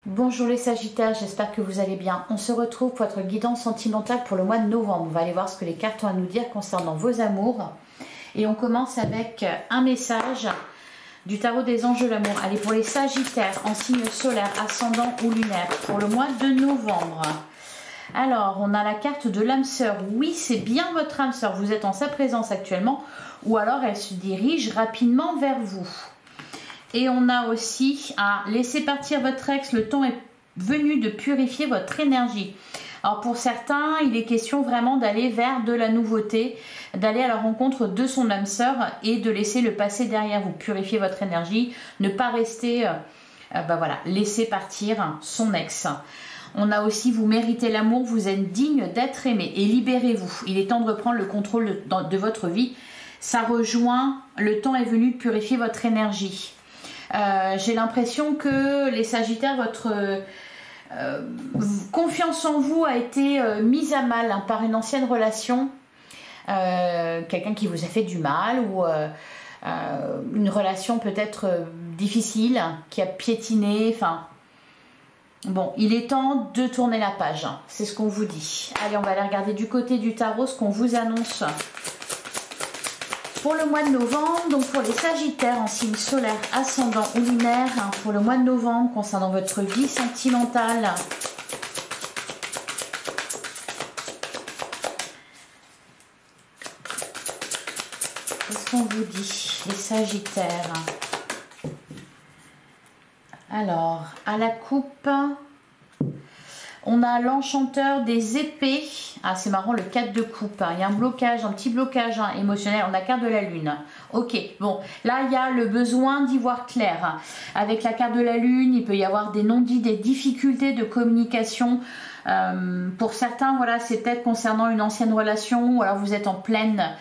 Bonjour les Sagittaires, j'espère que vous allez bien. On se retrouve pour votre guidance sentimentale pour le mois de novembre. On va aller voir ce que les cartes ont à nous dire concernant vos amours. Et on commence avec un message du tarot des anges de l'amour. Allez, pour les Sagittaires en signe solaire, ascendant ou lunaire, pour le mois de novembre. Alors, on a la carte de l'âme sœur. Oui, c'est bien votre âme sœur. Vous êtes en sa présence actuellement. Ou alors, elle se dirige rapidement vers vous. Et on a aussi à laisser partir votre ex. Le temps est venu de purifier votre énergie. Alors pour certains, il est question vraiment d'aller vers de la nouveauté, d'aller à la rencontre de son âme sœur et de laisser le passé derrière vous. Purifier votre énergie, ne pas rester, voilà, laisser partir son ex. On a aussi, vous méritez l'amour, vous êtes digne d'être aimé et libérez-vous. Il est temps de reprendre le contrôle de votre vie. Ça rejoint, le temps est venu de purifier votre énergie. J'ai l'impression que les Sagittaires, votre confiance en vous a été mise à mal par une ancienne relation, quelqu'un qui vous a fait du mal ou une relation peut-être difficile qui a piétiné. Enfin, bon, il est temps de tourner la page, c'est ce qu'on vous dit. Allez, on va aller regarder du côté du tarot ce qu'on vous annonce pour le mois de novembre. Donc pour les Sagittaires en signe solaire, ascendant ou lunaire, pour le mois de novembre concernant votre vie sentimentale. Qu'est-ce qu'on vous dit, les Sagittaires? Alors, à la coupe, on a l'enchanteur des épées. Ah, c'est marrant, le 4 de coupe. Il y a un blocage, un petit blocage émotionnel. On a la carte de la lune. Ok, bon, là, il y a le besoin d'y voir clair. Avec la carte de la lune, il peut y avoir des non-dits, des difficultés de communication. Pour certains, voilà, c'est peut-être concernant une ancienne relation ou alors vous êtes en pleine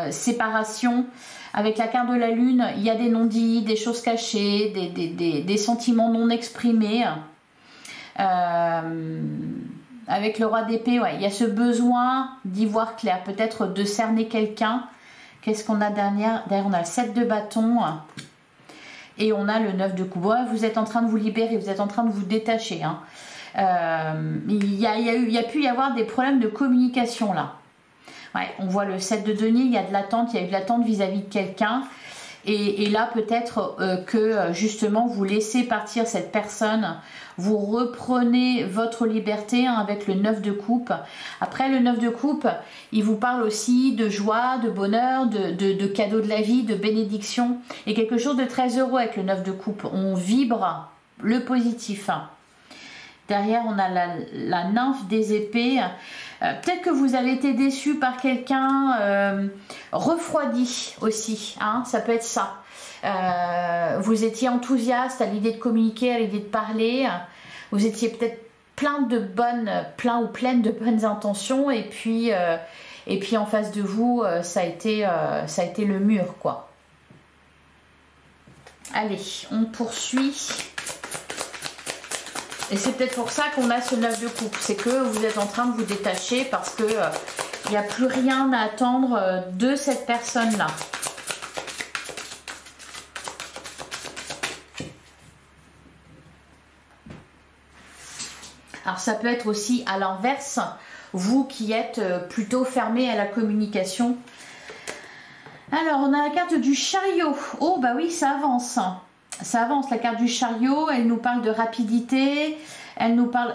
séparation. Avec la carte de la lune, il y a des non-dits, des choses cachées, des sentiments non exprimés. Avec le roi d'épée, ouais, il y a ce besoin d'y voir clair, peut-être de cerner quelqu'un. Qu'est-ce qu'on a derrière? Derrière, on a le 7 de bâton et on a le 9 de coupe. Ouais, vous êtes en train de vous libérer, vous êtes en train de vous détacher. Hein. Il y a pu y avoir des problèmes de communication là. Ouais, on voit le 7 de denier, il y a de l'attente, il y a eu de l'attente vis-à-vis de quelqu'un. Et là, peut-être que justement, vous laissez partir cette personne, vous reprenez votre liberté avec le 9 de coupe. Après, le 9 de coupe, il vous parle aussi de joie, de bonheur, de cadeaux de la vie, de bénédiction. Et quelque chose de très heureux avec le 9 de coupe. On vibre le positif. Derrière, on a la nymphe des épées. Peut-être que vous avez été déçu par quelqu'un refroidi aussi. Hein, ça peut être ça. Vous étiez enthousiaste à l'idée de communiquer, à l'idée de parler. Vous étiez peut-être plein ou pleine de bonnes intentions. Et puis en face de vous, ça a été le mur, quoi. Allez, on poursuit. Et c'est peut-être pour ça qu'on a ce 9 de coupe. C'est que vous êtes en train de vous détacher parce que il n'y a plus rien à attendre de cette personne-là. Alors ça peut être aussi à l'inverse, vous qui êtes plutôt fermé à la communication. Alors on a la carte du chariot. Oh bah oui, ça avance. Ça avance, la carte du chariot, elle nous parle de rapidité, elle nous parle,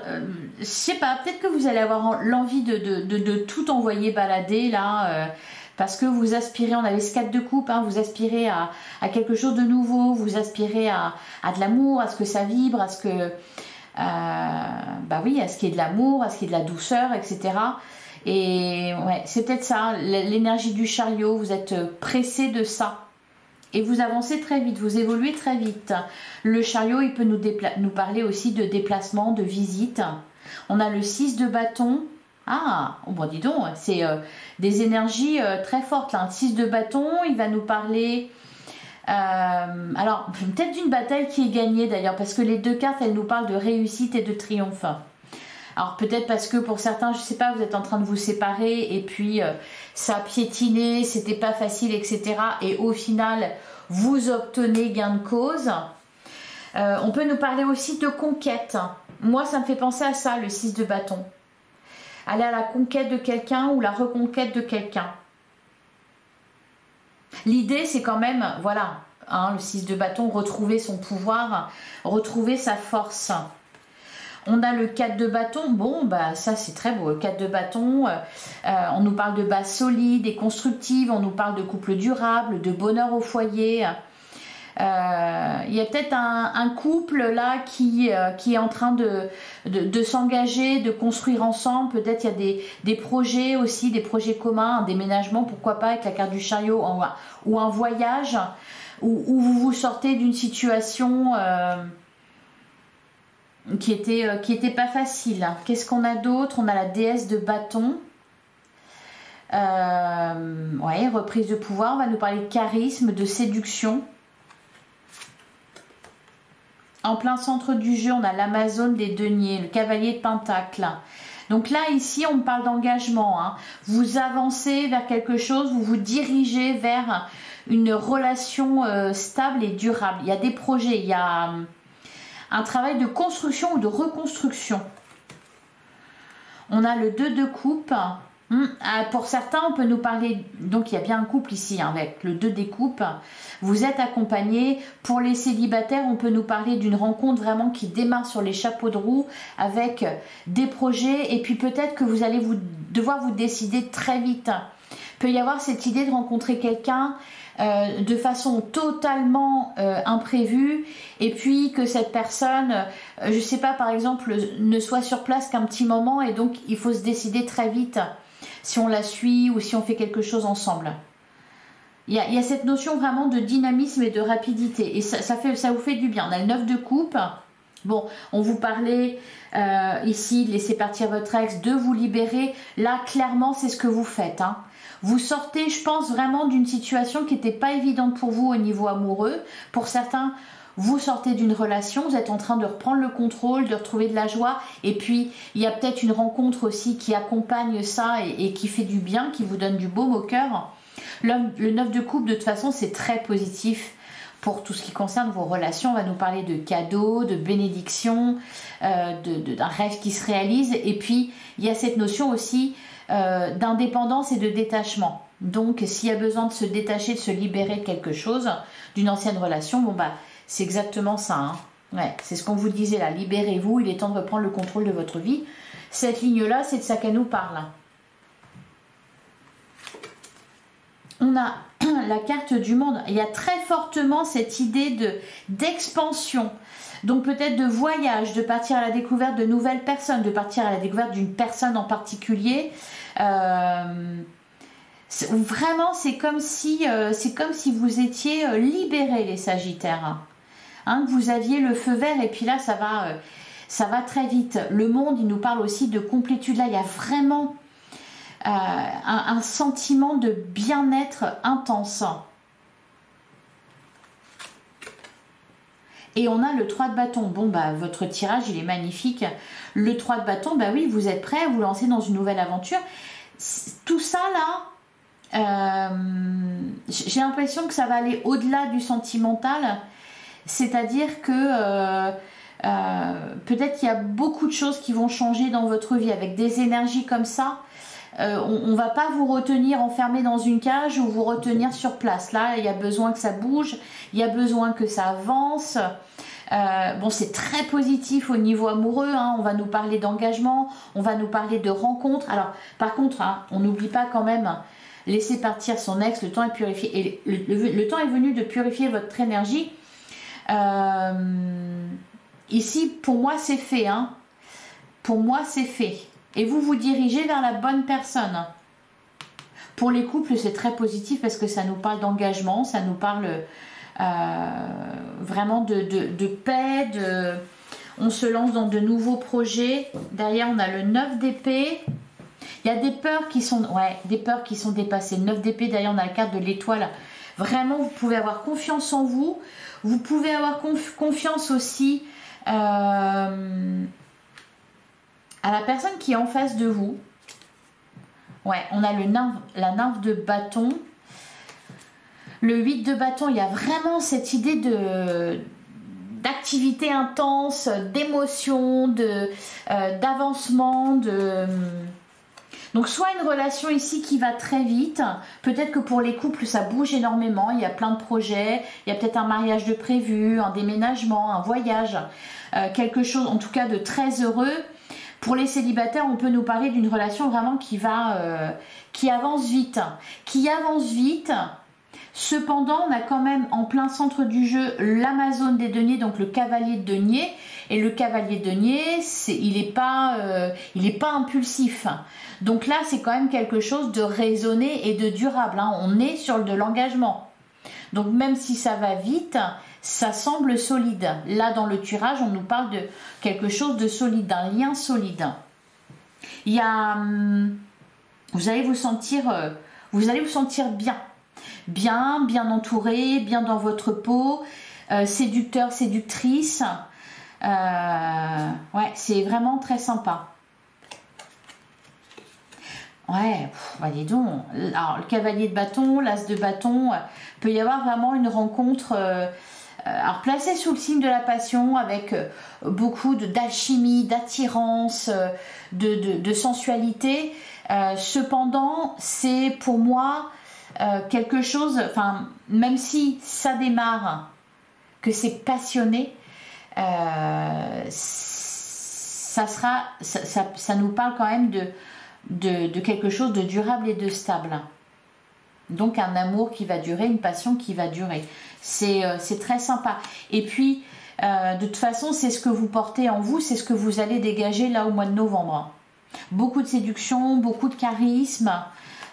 je sais pas, peut-être que vous allez avoir l'envie de tout envoyer balader là, parce que vous aspirez, on avait ce 4 de coupe, hein, vous aspirez à quelque chose de nouveau, vous aspirez à de l'amour, à ce que ça vibre, à ce que, bah oui, à ce qui est de l'amour, à ce qui est de la douceur, etc. Et ouais, c'est peut-être ça, l'énergie du chariot, vous êtes pressé de ça. Et vous avancez très vite, vous évoluez très vite. Le chariot, il peut nous parler aussi de déplacement, de visite. On a le 6 de bâton. Ah, oh bon, dis donc, c'est des énergies très fortes. Là. Un 6 de bâton, il va nous parler... alors, peut-être d'une bataille qui est gagnée d'ailleurs, parce que les deux cartes, elles nous parlent de réussite et de triomphe. Alors peut-être parce que pour certains, je sais pas, vous êtes en train de vous séparer et puis ça a piétiné, c'était pas facile, etc. Et au final, vous obtenez gain de cause. On peut nous parler aussi de conquête. Moi, ça me fait penser à ça, le 6 de bâton. Aller à la conquête de quelqu'un ou la reconquête de quelqu'un. L'idée, c'est quand même, voilà, hein, le 6 de bâton, retrouver son pouvoir, retrouver sa force. On a le 4 de bâton, bon, bah ça c'est très beau, le 4 de bâton, on nous parle de base solide et constructive, on nous parle de couple durable, de bonheur au foyer. Il y a peut-être un couple là qui est en train de s'engager, de construire ensemble. Peut-être il y a des projets aussi, des projets communs, un déménagement, pourquoi pas avec la carte du chariot, ou un voyage, où vous vous sortez d'une situation qui était pas facile. Qu'est-ce qu'on a d'autre? On a la déesse de bâton. Ouais, reprise de pouvoir. On va nous parler de charisme, de séduction. En plein centre du jeu, on a l'Amazone des deniers, le cavalier de pentacle. Donc là, ici, on parle d'engagement. Hein. Vous avancez vers quelque chose, vous vous dirigez vers une relation stable et durable. Il y a des projets, il y a un travail de construction ou de reconstruction. On a le 2 de coupe. Pour certains, on peut nous parler, donc il y a bien un couple ici, hein, avec le 2 des coupes. Vous êtes accompagné. Pour les célibataires, on peut nous parler d'une rencontre vraiment qui démarre sur les chapeaux de roue avec des projets. Et puis peut-être que vous allez devoir vous décider très vite. Il peut y avoir cette idée de rencontrer quelqu'un de façon totalement imprévue, et puis que cette personne, je ne sais pas, par exemple, ne soit sur place qu'un petit moment, et donc il faut se décider très vite si on la suit ou si on fait quelque chose ensemble. Il y a cette notion vraiment de dynamisme et de rapidité, et ça vous fait du bien. On a le 9 de coupe. Bon, on vous parlait ici de laisser partir votre ex, de vous libérer. Là, clairement, c'est ce que vous faites. Hein. Vous sortez, je pense, vraiment d'une situation qui n'était pas évidente pour vous au niveau amoureux. Pour certains, vous sortez d'une relation, vous êtes en train de reprendre le contrôle, de retrouver de la joie. Et puis, il y a peut-être une rencontre aussi qui accompagne ça et qui fait du bien, qui vous donne du baume au cœur. Le 9 de coupe, de toute façon, c'est très positif. Pour tout ce qui concerne vos relations, on va nous parler de cadeaux, de bénédictions, d'un rêve qui se réalise. Et puis, il y a cette notion aussi d'indépendance et de détachement. Donc, s'il y a besoin de se détacher, de se libérer de quelque chose, d'une ancienne relation, bon bah, c'est exactement ça. Hein. Ouais, c'est ce qu'on vous disait là. Libérez-vous, il est temps de reprendre le contrôle de votre vie. Cette ligne-là, c'est de ça qu'elle nous parle. On a la carte du monde. Il y a très fortement cette idée d'expansion. Donc peut-être de voyage, de partir à la découverte de nouvelles personnes, de partir à la découverte d'une personne en particulier. Vraiment, c'est comme si vous étiez libérés, les Sagittaires. Hein, que vous aviez le feu vert, et puis là, ça va très vite. Le monde, il nous parle aussi de complétude. Là, il y a vraiment un sentiment de bien-être intense. Et on a le 3 de bâton. Bon, bah, votre tirage, il est magnifique. Le 3 de bâton, bah oui, vous êtes prêt à vous lancer dans une nouvelle aventure. Tout ça, là, j'ai l'impression que ça va aller au-delà du sentimental. C'est-à-dire que peut-être qu'il y a beaucoup de choses qui vont changer dans votre vie avec des énergies comme ça. On ne va pas vous retenir enfermé dans une cage ou vous retenir sur place. Là, il y a besoin que ça bouge, il y a besoin que ça avance. Bon, c'est très positif au niveau amoureux. Hein. On va nous parler d'engagement, on va nous parler de rencontres. Alors, par contre, hein, on n'oublie pas quand même, laisser partir son ex, le temps est purifié. Et le temps est venu de purifier votre énergie. Ici, pour moi, c'est fait. Hein. Pour moi, c'est fait. Et vous vous dirigez vers la bonne personne. Pour les couples, c'est très positif parce que ça nous parle d'engagement, ça nous parle vraiment de paix, on se lance dans de nouveaux projets. Derrière, on a le 9 d'épée. Il y a des peurs qui sont, des peurs qui sont dépassées. Le 9 d'épée, derrière, on a la carte de l'étoile. Vraiment, vous pouvez avoir confiance en vous. Vous pouvez avoir confiance aussi à la personne qui est en face de vous. Ouais, on a la nymphe de bâton. Le 8 de bâton, il y a vraiment cette idée d'activité intense, d'émotion, d'avancement, Donc soit une relation ici qui va très vite, peut-être que pour les couples ça bouge énormément, il y a plein de projets, il y a peut-être un mariage de prévu, un déménagement, un voyage, quelque chose en tout cas de très heureux. Pour les célibataires, on peut nous parler d'une relation vraiment qui avance vite. Cependant, on a quand même en plein centre du jeu l'Amazone des deniers, donc le cavalier de deniers. Et le cavalier de deniers, il n'est pas impulsif. Donc là, c'est quand même quelque chose de raisonné et de durable. Hein. On est sur de l'engagement. Donc même si ça va vite, ça semble solide. Là, dans le tirage, on nous parle de quelque chose de solide, d'un lien solide. Il y a, vous allez vous sentir bien. Bien entouré, bien dans votre peau, séducteur, séductrice. Ouais, c'est vraiment très sympa. Ouais, dis donc. Alors, le cavalier de bâton, l'as de bâton, peut y avoir vraiment une rencontre alors placée sous le signe de la passion avec beaucoup d'alchimie, d'attirance, de sensualité. Cependant, c'est pour moi quelque chose, enfin, même si ça démarre, que c'est passionné, ça nous parle quand même de quelque chose de durable et de stable. Donc un amour qui va durer, une passion qui va durer. C'est très sympa. Et puis, de toute façon, c'est ce que vous portez en vous, c'est ce que vous allez dégager là au mois de novembre. Beaucoup de séduction, beaucoup de charisme.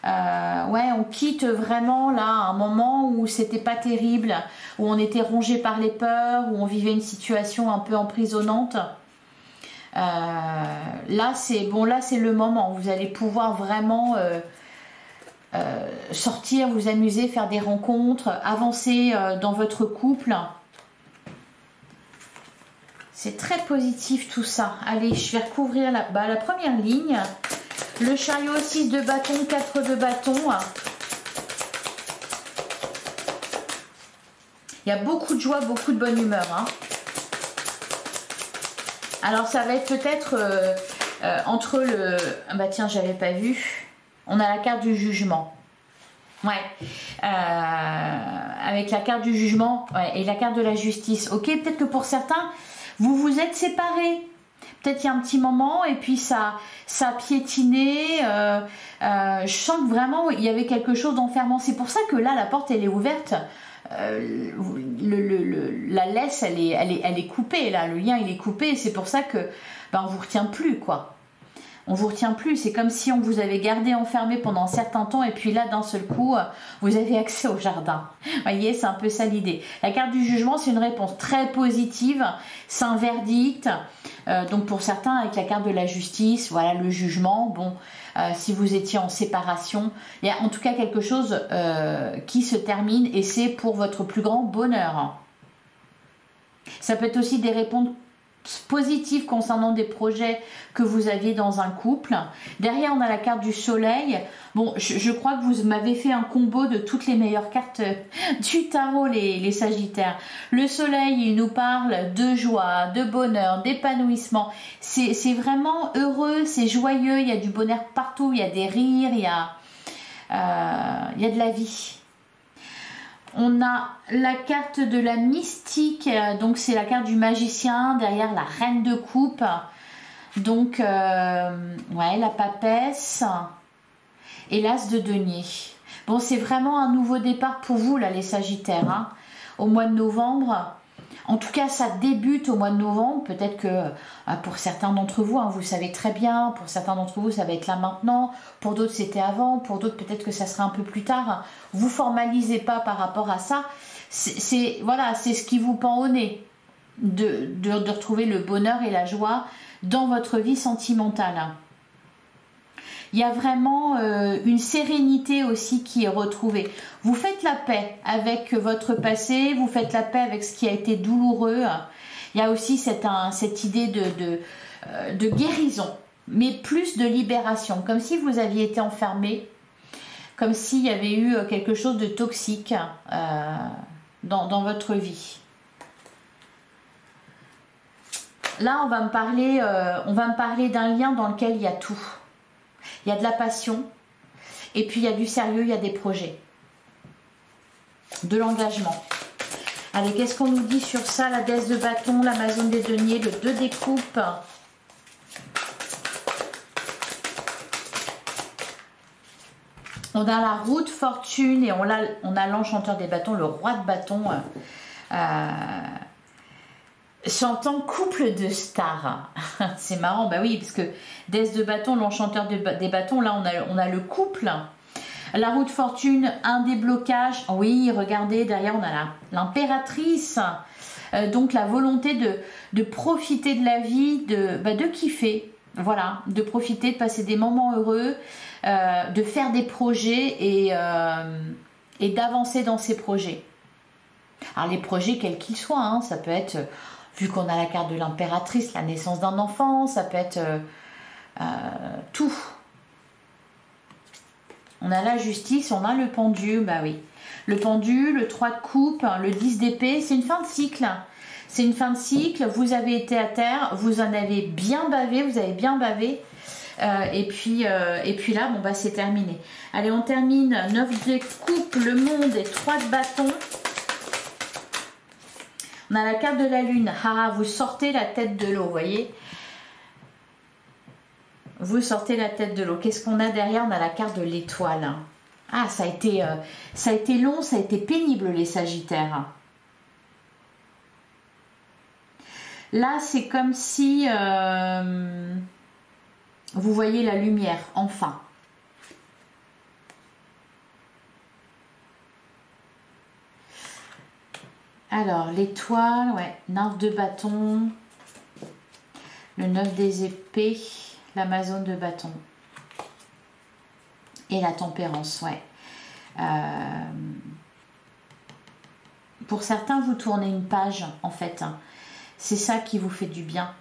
Ouais, on quitte vraiment là un moment où c'était pas terrible, où on était rongé par les peurs, où on vivait une situation un peu emprisonnante. Là c'est le moment où vous allez pouvoir vraiment sortir, vous amuser, faire des rencontres, avancer dans votre couple. C'est très positif tout ça. Allez, je vais recouvrir la première ligne. Le chariot 6 de bâton, 4 de bâton. Il y a beaucoup de joie, beaucoup de bonne humeur. Hein. Alors ça va être peut-être entre le... Bah tiens, j'avais pas vu. On a la carte du jugement. Ouais. Avec la carte du jugement et la carte de la justice. Ok, peut-être que pour certains, vous vous êtes séparés. Peut-être il y a un petit moment et puis ça a piétiné. Je sens que vraiment il y avait quelque chose d'enfermant. C'est pour ça que là la porte elle est ouverte. La laisse elle est coupée là. Le lien il est coupé. C'est pour ça que on vous retient plus quoi. On vous retient plus. C'est comme si on vous avait gardé enfermé pendant un certain temps et puis là d'un seul coup vous avez accès au jardin. Vous voyez, c'est un peu ça l'idée. La carte du jugement c'est une réponse très positive. C'est un verdict. Donc pour certains avec la carte de la justice, voilà le jugement. Bon, si vous étiez en séparation, il y a en tout cas quelque chose qui se termine et c'est pour votre plus grand bonheur. Ça peut être aussi des réponses positives concernant des projets que vous aviez dans un couple. Derrière on a la carte du soleil. Bon, je crois que vous m'avez fait un combo de toutes les meilleures cartes du tarot, les sagittaires. Le soleil il nous parle de joie, de bonheur, d'épanouissement. C'est vraiment heureux, c'est joyeux, il y a du bonheur partout, il y a des rires, il y a de la vie. On a la carte de la mystique, donc c'est la carte du magicien, derrière la reine de coupe. Donc, ouais, la papesse et l'as de denier. Bon, c'est vraiment un nouveau départ pour vous, là, les sagittaires, hein, au mois de novembre. En tout cas, ça débute au mois de novembre. Peut-être que pour certains d'entre vous, hein, vous savez très bien. Pour certains d'entre vous, ça va être là maintenant. Pour d'autres, c'était avant. Pour d'autres, peut-être que ça sera un peu plus tard. Vous formalisez pas par rapport à ça. Voilà, c'est ce qui vous pend au nez. De retrouver le bonheur et la joie dans votre vie sentimentale. Il y a vraiment une sérénité aussi qui est retrouvée. Vous faites la paix avec votre passé, vous faites la paix avec ce qui a été douloureux. Il y a aussi cette idée de guérison, mais plus de libération, comme si vous aviez été enfermé, comme s'il y avait eu quelque chose de toxique dans votre vie. Là, on va me parler d'un lien dans lequel il y a tout. Il y a de la passion, et puis il y a du sérieux, il y a des projets. De l'engagement. Allez, qu'est-ce qu'on nous dit sur ça? La déesse de bâton, l'Amazone des deniers, le 2 des coupes. On a la roue de fortune et on a l'enchanteur des bâtons, le roi de bâton. Chantant couple de stars. C'est marrant, bah oui, parce que déesse de bâton, l'enchanteur des bâtons, là on a le couple. La roue de fortune, un déblocage. Oui, regardez, derrière on a l'impératrice. Donc la volonté de profiter de la vie, de kiffer. Voilà, de profiter, de passer des moments heureux, de faire des projets et d'avancer dans ces projets. Alors les projets quels qu'ils soient, hein, ça peut être, vu qu'on a la carte de l'impératrice, la naissance d'un enfant, ça peut être tout. On a la justice, on a le pendu, bah oui. Le pendu, le 3 de coupe, le 10 d'épée, c'est une fin de cycle. C'est une fin de cycle, vous avez été à terre, vous en avez bien bavé, vous avez bien bavé. Et puis là, bon bah c'est terminé. Allez, on termine 9 de coupe, le monde et 3 de bâton. On a la carte de la lune. Ah, vous sortez la tête de l'eau, vous voyez. Vous sortez la tête de l'eau. Qu'est-ce qu'on a derrière? On a la carte de l'étoile. Ah, ça a été long, ça a été pénible les Sagittaires. Là, c'est comme si vous voyez la lumière, enfin. Alors, l'étoile, ouais, 9 de bâton, le 9 des épées, l'Amazone de bâton et la tempérance, ouais. Pour certains, vous tournez une page, en fait. C'est ça qui vous fait du bien.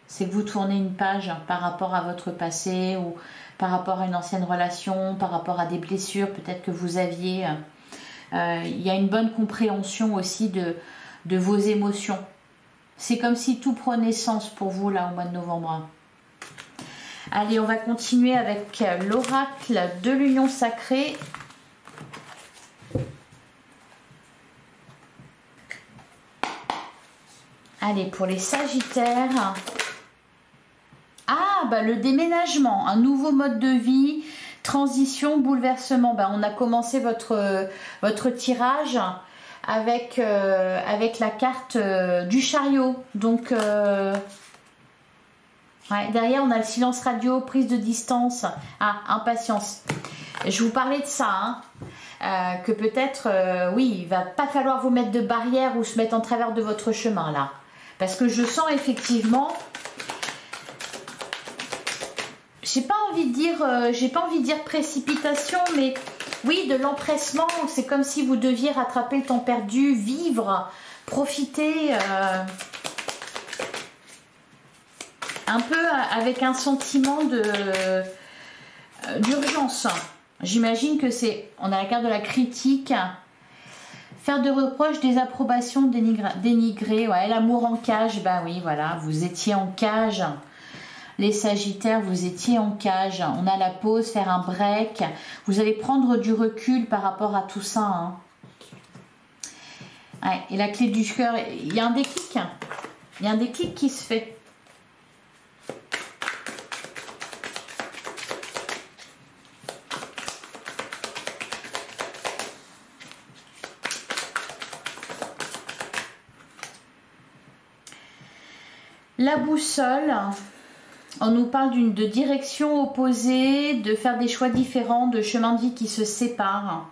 C'est que vous tournez une page par rapport à votre passé ou par rapport à une ancienne relation, par rapport à des blessures peut-être que vous aviez. Il y a une bonne compréhension aussi de vos émotions. C'est comme si tout prenait sens pour vous là au mois de novembre. Allez, on va continuer avec l'oracle de l'union sacrée. Allez, pour les Sagittaires. Ah, bah le déménagement, un nouveau mode de vie, transition, bouleversement. Bah, on a commencé votre tirage avec la carte du chariot. Donc, ouais, derrière, on a le silence radio, prise de distance. Ah, impatience. Je vous parlais de ça, hein. Que peut-être, oui, il va pas falloir vous mettre de barrière ou se mettre en travers de votre chemin, là. Parce que je sens effectivement... J'ai pas envie de dire précipitation, mais oui, de l'empressement. C'est comme si vous deviez rattraper le temps perdu, vivre, profiter, un peu avec un sentiment d'urgence. J'imagine que c'est, on a la carte de la critique, faire de reproches, des approbations, dénigrer, ouais, l'amour en cage, bah oui, voilà, vous étiez en cage. Les Sagittaires, vous étiez en cage. On a la pause, faire un break. Vous allez prendre du recul par rapport à tout ça. Hein. Ouais, et la clé du cœur, il y a un déclic. Il y a un déclic qui se fait. La boussole... On nous parle de direction opposée, de faire des choix différents, de chemins de vie qui se séparent.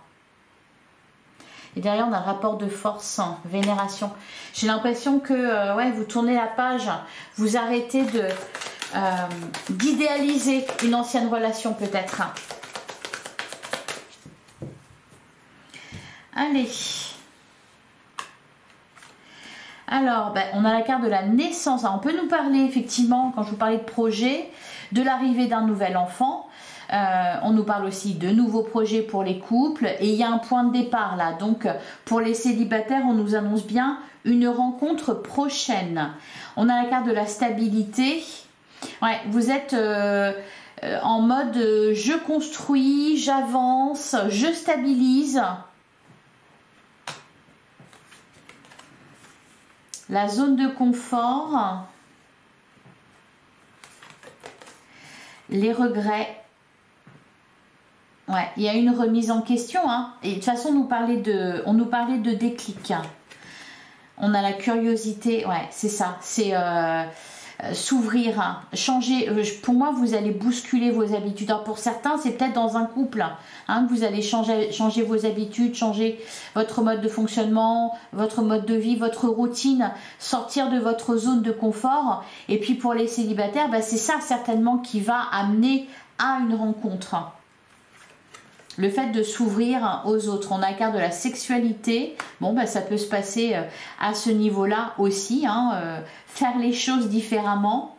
Et derrière, on a le rapport de force, vénération. J'ai l'impression que ouais, vous tournez la page, vous arrêtez d'idéaliser une ancienne relation peut-être. Allez. Alors, ben, on a la carte de la naissance. Alors, on peut nous parler, effectivement, quand je vous parlais de projet, de l'arrivée d'un nouvel enfant, On nous parle aussi de nouveaux projets pour les couples. Et il y a un point de départ là. Donc pour les célibataires, on nous annonce bien une rencontre prochaine. On a la carte de la stabilité. Ouais, vous êtes en mode je construis, j'avance, je stabilise. La zone de confort. Les regrets. Ouais, il y a une remise en question. Hein. Et de toute façon, on nous parlait de déclic. Hein. On a la curiosité. Ouais, c'est ça. C'est s'ouvrir, hein. Changer. Pour moi, vous allez bousculer vos habitudes. Alors pour certains, c'est peut-être dans un couple hein, que vous allez changer vos habitudes, changer votre mode de fonctionnement, votre mode de vie, votre routine, sortir de votre zone de confort. Et puis pour les célibataires, bah, c'est ça certainement qui va amener à une rencontre. Le fait de s'ouvrir aux autres. On a la carte de la sexualité. Bon, bah, ça peut se passer à ce niveau-là aussi. Hein, faire les choses différemment.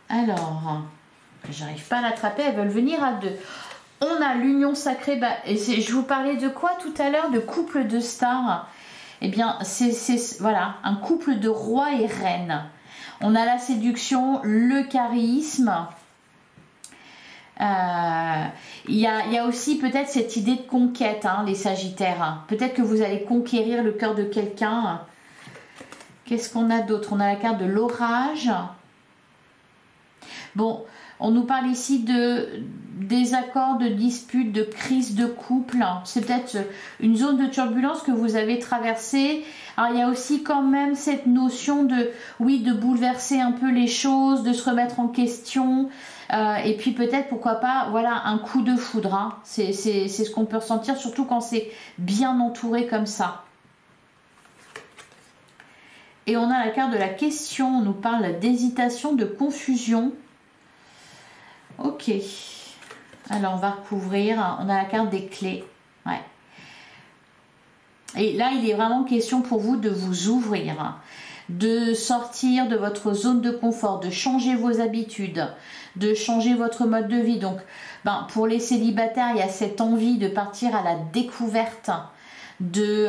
Alors, j'arrive pas à l'attraper. Elles veulent venir à deux. On a l'union sacrée. Bah, je vous parlais de quoi tout à l'heure? De couple de stars. Eh bien, c'est voilà, un couple de roi et reine. On a la séduction, le charisme. Il y a aussi peut-être cette idée de conquête, hein, les sagittaires. Peut-être que vous allez conquérir le cœur de quelqu'un. Qu'est-ce qu'on a d'autre? On a la carte de l'orage. Bon, on nous parle ici de désaccords, de disputes, de crises de couple. C'est peut-être une zone de turbulence que vous avez traversée. Alors, il y a aussi quand même cette notion de, oui, de bouleverser un peu les choses, de se remettre en question. Et puis peut-être, pourquoi pas, voilà, un coup de foudre. Hein. C'est ce qu'on peut ressentir, surtout quand c'est bien entouré comme ça. Et on a la carte de la question. On nous parle d'hésitation, de confusion. Ok. Alors, on va recouvrir. On a la carte des clés. Ouais. Et là, il est vraiment question pour vous de vous ouvrir, de sortir de votre zone de confort, de changer vos habitudes, de changer votre mode de vie. Donc, pour les célibataires, il y a cette envie de partir à la découverte de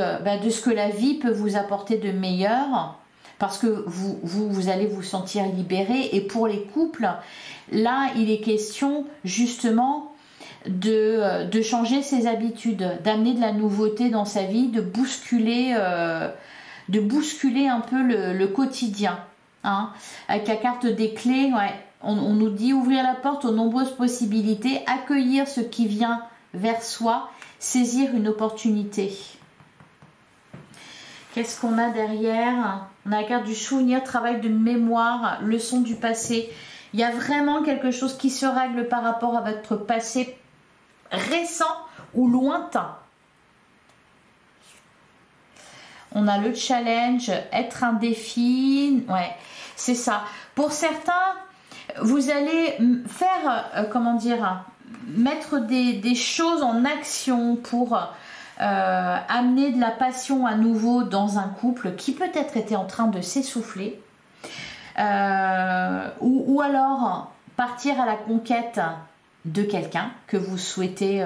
ce que la vie peut vous apporter de meilleur, parce que vous allez vous sentir libéré. Et pour les couples, là, il est question justement de changer ses habitudes, d'amener de la nouveauté dans sa vie, de bousculer un peu le quotidien. Hein. Avec la carte des clés, ouais, on nous dit ouvrir la porte aux nombreuses possibilités, accueillir ce qui vient vers soi, saisir une opportunité. Qu'est-ce qu'on a derrière? On a la carte du souvenir, travail de mémoire, leçon du passé. Il y a vraiment quelque chose qui se règle par rapport à votre passé récent ou lointain. On a le challenge, être un défi. Ouais, c'est ça. Pour certains, vous allez faire, mettre des choses en action pour amener de la passion à nouveau dans un couple qui peut-être était en train de s'essouffler. Ou alors partir à la conquête de quelqu'un que vous souhaitez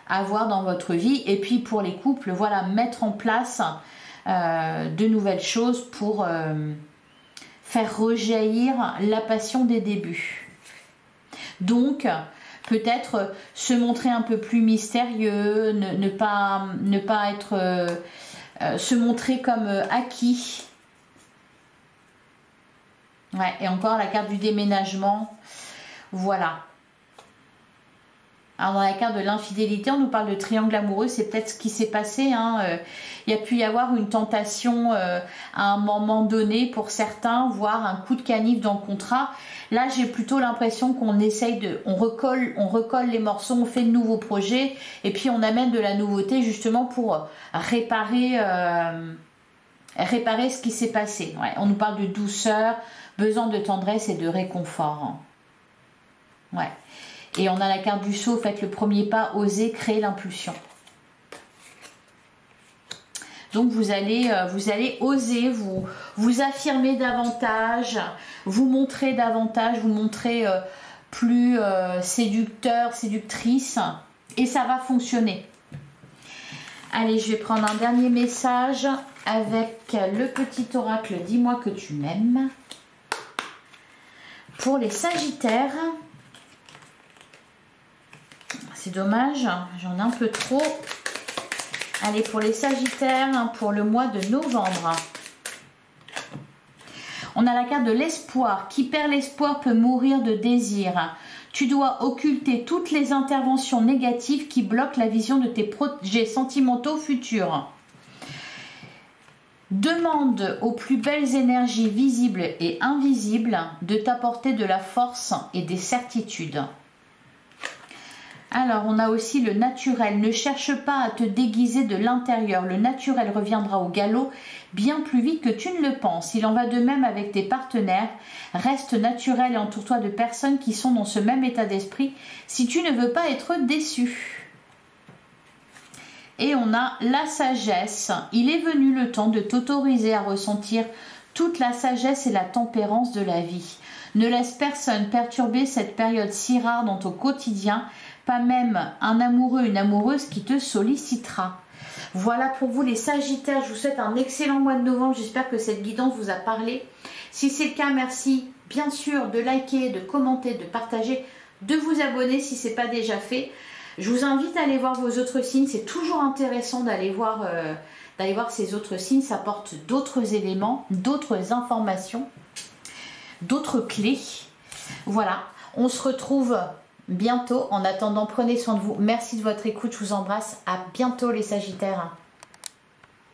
avoir dans votre vie. Et puis pour les couples, voilà, mettre en place de nouvelles choses pour faire rejaillir la passion des débuts. Donc peut-être se montrer un peu plus mystérieux, ne pas être se montrer comme acquis. Ouais, et encore la carte du déménagement. Voilà. Alors dans la carte de l'infidélité, on nous parle de triangle amoureux, c'est peut-être ce qui s'est passé. Hein. Il y a pu y avoir une tentation à un moment donné pour certains, voire un coup de canif dans le contrat. Là, j'ai plutôt l'impression qu'on essaye on recolle les morceaux, on fait de nouveaux projets et puis on amène de la nouveauté justement pour réparer ce qui s'est passé. Ouais, on nous parle de douceur, besoin de tendresse et de réconfort. Ouais. Et on a la carte du saut, faites le premier pas, osez créer l'impulsion. Donc vous allez oser vous affirmer davantage, vous montrer davantage, vous montrer plus séducteur, séductrice, et ça va fonctionner. Allez, je vais prendre un dernier message avec le petit oracle « Dis-moi que tu m'aimes ». Pour les Sagittaires, c'est dommage, j'en ai un peu trop. Allez, pour les Sagittaires, pour le mois de novembre. On a la carte de l'espoir. Qui perd l'espoir peut mourir de désir. Tu dois occulter toutes les interventions négatives qui bloquent la vision de tes projets sentimentaux futurs. Demande aux plus belles énergies visibles et invisibles de t'apporter de la force et des certitudes. Alors, on a aussi le naturel. Ne cherche pas à te déguiser de l'intérieur. Le naturel reviendra au galop bien plus vite que tu ne le penses. Il en va de même avec tes partenaires. Reste naturel et entoure-toi de personnes qui sont dans ce même état d'esprit si tu ne veux pas être déçu. Et on a la sagesse. Il est venu le temps de t'autoriser à ressentir toute la sagesse et la tempérance de la vie. Ne laisse personne perturber cette période si rare dans ton quotidien, pas même un amoureux, une amoureuse qui te sollicitera. Voilà pour vous les Sagittaires, je vous souhaite un excellent mois de novembre, j'espère que cette guidance vous a parlé. Si c'est le cas, merci bien sûr de liker, de commenter, de partager, de vous abonner si ce n'est pas déjà fait. Je vous invite à aller voir vos autres signes, c'est toujours intéressant d'aller voir ces autres signes, ça apporte d'autres éléments, d'autres informations, d'autres clés. Voilà, on se retrouve bientôt. En attendant, prenez soin de vous. Merci de votre écoute. Je vous embrasse. À bientôt les Sagittaires.